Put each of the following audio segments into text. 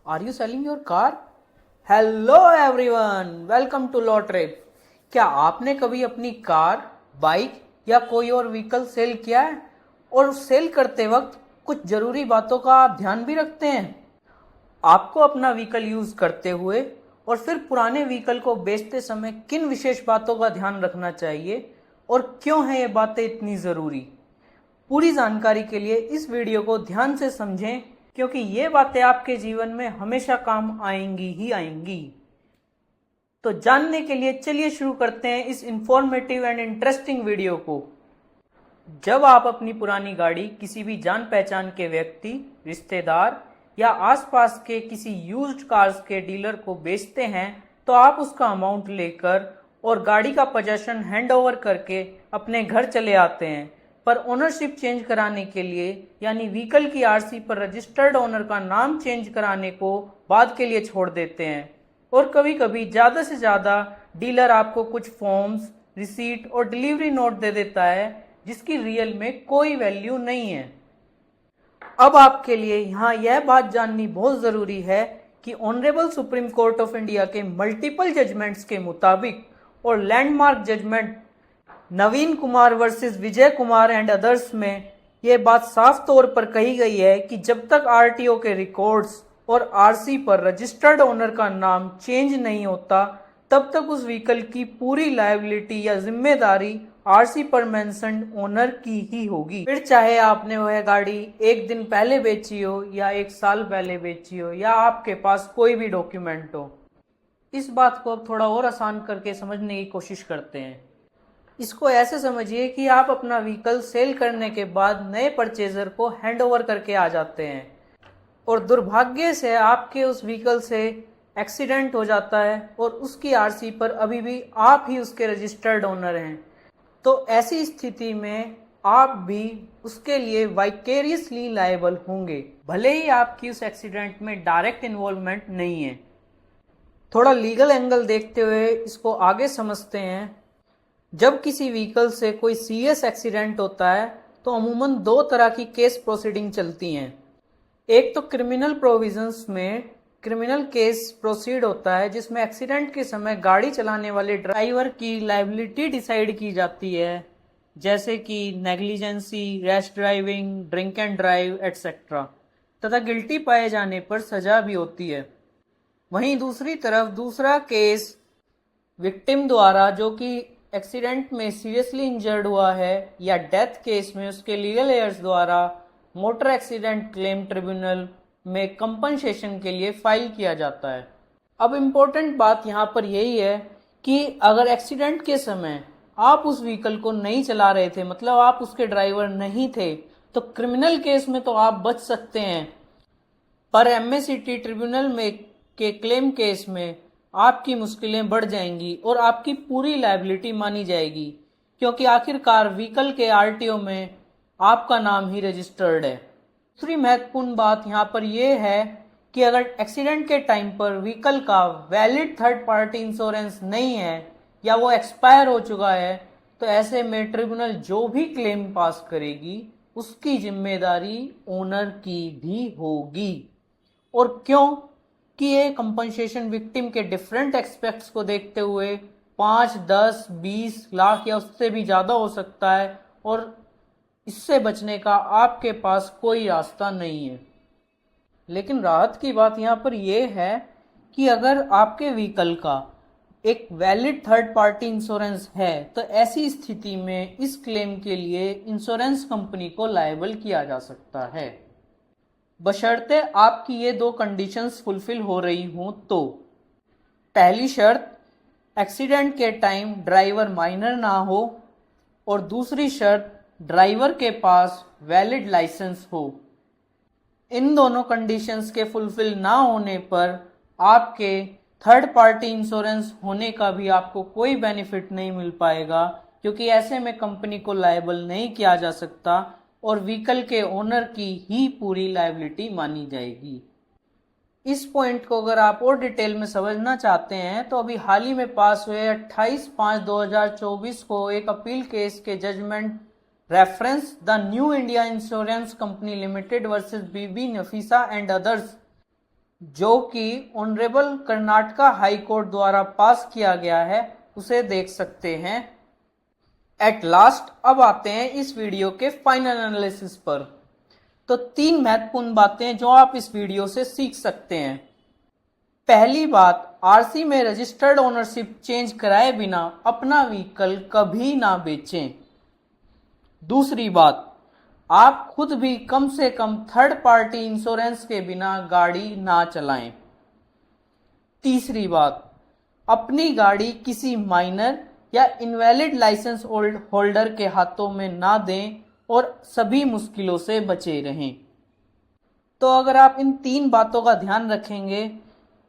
Are you selling your car? Hello everyone, welcome to law trip. क्या आपने कभी अपनी कार, बाइक या कोई और व्हीकल सेल किया है? और सेल करते वक्त कुछ जरूरी बातों का आप ध्यान भी रखते हैं? आपको अपना व्हीकल यूज करते हुए और फिर पुराने व्हीकल को बेचते समय किन विशेष बातों का ध्यान रखना चाहिए और क्यों है ये बातें इतनी जरूरी? पूरी जानकारी के लिए इस वीडियो को ध्यान से समझें, क्योंकि ये बातें आपके जीवन में हमेशा काम आएंगी ही आएंगी। तो जानने के लिए चलिए शुरू करते हैं इस इंफॉर्मेटिव एंड इंटरेस्टिंग वीडियो को। जब आप अपनी पुरानी गाड़ी किसी भी जान पहचान के व्यक्ति, रिश्तेदार या आसपास के किसी यूज्ड कार्स के डीलर को बेचते हैं, तो आप उसका अमाउंट लेकर और गाड़ी का पोजेशन हैंड ओवर करके अपने घर चले आते हैं। पर ओनरशिप चेंज कराने के लिए, यानी व्हीकल की आरसी पर रजिस्टर्ड ओनर का नाम चेंज कराने को बाद के लिए छोड़ देते हैं। और कभी कभी ज़्यादा से ज़्यादा डीलर आपको कुछ फॉर्म्स, रिसीट और डिलीवरी नोट दे देता है, जिसकी रियल में कोई वैल्यू नहीं है। अब आपके लिए यहाँ यह बात जाननी बहुत ज़रूरी है कि honourable supreme court of India के मल्टीपल जजमेंट्स के मुताबिक और landmark judgment Naveen Kumar versus Vijay Kumar and others में यह बात साफ तौर पर कही गई है कि जब तक आरटीओ के रिकॉर्ड्स और आरसी पर रजिस्टर्ड ओनर का नाम चेंज नहीं होता, तब तक उस व्हीकल की पूरी लायबिलिटी या जिम्मेदारी आरसी पर मेंशन्ड ओनर की ही होगी। फिर चाहे आपने वह गाड़ी एक दिन पहले बेची हो या एक साल पहले बेची हो या आपके पास कोई भी डॉक्यूमेंट हो। इस बात को अब थोड़ा और आसान करके समझने की कोशिश करते हैं। इसको ऐसे समझिए कि आप अपना व्हीकल सेल करने के बाद नए परचेजर को हैंड ओवर करके आ जाते हैं और दुर्भाग्य से आपके उस व्हीकल से एक्सीडेंट हो जाता है और उसकी आरसी पर अभी भी आप ही उसके रजिस्टर्ड ओनर हैं। तो ऐसी स्थिति में आप भी उसके लिए वाइकेरियसली लायबल होंगे, भले ही आपकी उस एक्सीडेंट में डायरेक्ट इन्वॉल्वमेंट नहीं है। थोड़ा लीगल एंगल देखते हुए इसको आगे समझते हैं। जब किसी व्हीकल से कोई सीरियस एक्सीडेंट होता है तो अमूमन दो तरह की केस प्रोसीडिंग चलती हैं। एक तो क्रिमिनल प्रोविजंस में क्रिमिनल केस प्रोसीड होता है, जिसमें एक्सीडेंट के समय गाड़ी चलाने वाले ड्राइवर की लायबिलिटी डिसाइड की जाती है, जैसे कि negligence, rash driving, drink and drive etcetera, तथा गिल्टी पाए जाने पर सजा भी होती है। वहीं दूसरी तरफ दूसरा केस विक्टिम द्वारा, जो कि एक्सीडेंट में सीरियसली इंजर्ड हुआ है, या डेथ केस में उसके लीगल एयर्स द्वारा मोटर एक्सीडेंट क्लेम ट्रिब्यूनल में कंपनसेशन के लिए फाइल किया जाता है। अब इम्पोर्टेंट बात यहाँ पर यही है कि अगर एक्सीडेंट के समय आप उस व्हीकल को नहीं चला रहे थे, मतलब आप उसके ड्राइवर नहीं थे, तो क्रिमिनल केस में तो आप बच सकते हैं, पर एमएसीटी ट्रिब्यूनल में के क्लेम केस में आपकी मुश्किलें बढ़ जाएंगी और आपकी पूरी लायबिलिटी मानी जाएगी, क्योंकि आखिरकार व्हीकल के आरटीओ में आपका नाम ही रजिस्टर्ड है। दूसरी महत्वपूर्ण बात यहाँ पर यह है कि अगर एक्सीडेंट के टाइम पर व्हीकल का वैलिड थर्ड पार्टी इंश्योरेंस नहीं है या वो एक्सपायर हो चुका है, तो ऐसे में ट्रिब्यूनल जो भी क्लेम पास करेगी उसकी जिम्मेदारी ओनर की भी होगी। और क्यों कि ये कंपनसेशन विक्टिम के डिफरेंट एस्पेक्ट्स को देखते हुए 5, 10, 20 लाख या उससे भी ज़्यादा हो सकता है, और इससे बचने का आपके पास कोई रास्ता नहीं है। लेकिन राहत की बात यहाँ पर यह है कि अगर आपके व्हीकल का एक वैलिड थर्ड पार्टी इंश्योरेंस है, तो ऐसी स्थिति में इस क्लेम के लिए इंश्योरेंस कंपनी को लायबल किया जा सकता है, बशर्ते आपकी ये दो कंडीशंस फुलफिल हो रही हों। तो पहली शर्त, एक्सीडेंट के टाइम ड्राइवर माइनर ना हो, और दूसरी शर्त, ड्राइवर के पास वैलिड लाइसेंस हो। इन दोनों कंडीशंस के फुलफिल ना होने पर आपके थर्ड पार्टी इंश्योरेंस होने का भी आपको कोई बेनिफिट नहीं मिल पाएगा, क्योंकि ऐसे में कंपनी को लायबल नहीं किया जा सकता और व्हीकल के ओनर की ही पूरी लायबिलिटी मानी जाएगी। इस पॉइंट को अगर आप और डिटेल में समझना चाहते हैं, तो अभी हाल ही में पास हुए 28/5/2024 को एक अपील केस के judgment reference the new India insurance company limited versus Bibi Nafisa and others जो कि ऑनरेबल कर्नाटका हाई कोर्ट द्वारा पास किया गया है, उसे देख सकते हैं। एट लास्ट अब आते हैं इस वीडियो के फाइनल एनालिसिस पर। तो 3 महत्वपूर्ण बातें जो आप इस वीडियो से सीख सकते हैं। पहली बात, आरसी में रजिस्टर्ड ओनरशिप चेंज कराए बिना अपना व्हीकल कभी ना बेचें। दूसरी बात, आप खुद भी कम से कम थर्ड पार्टी इंश्योरेंस के बिना गाड़ी ना चलाएं। तीसरी बात, अपनी गाड़ी किसी माइनर या इनवैलिड लाइसेंस होल्डर के हाथों में ना दें और सभी मुश्किलों से बचे रहें। तो अगर आप इन 3 बातों का ध्यान रखेंगे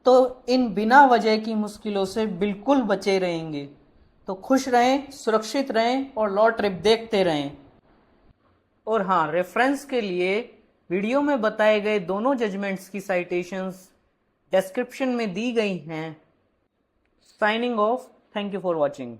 तो इन बिना वजह की मुश्किलों से बिल्कुल बचे रहेंगे। तो खुश रहें, सुरक्षित रहें और लॉ ट्रिप देखते रहें। और हाँ, रेफरेंस के लिए वीडियो में बताए गए दोनों जजमेंट्स की साइटेशंस डिस्क्रिप्शन में दी गई हैं। Signing off, thank you for watching.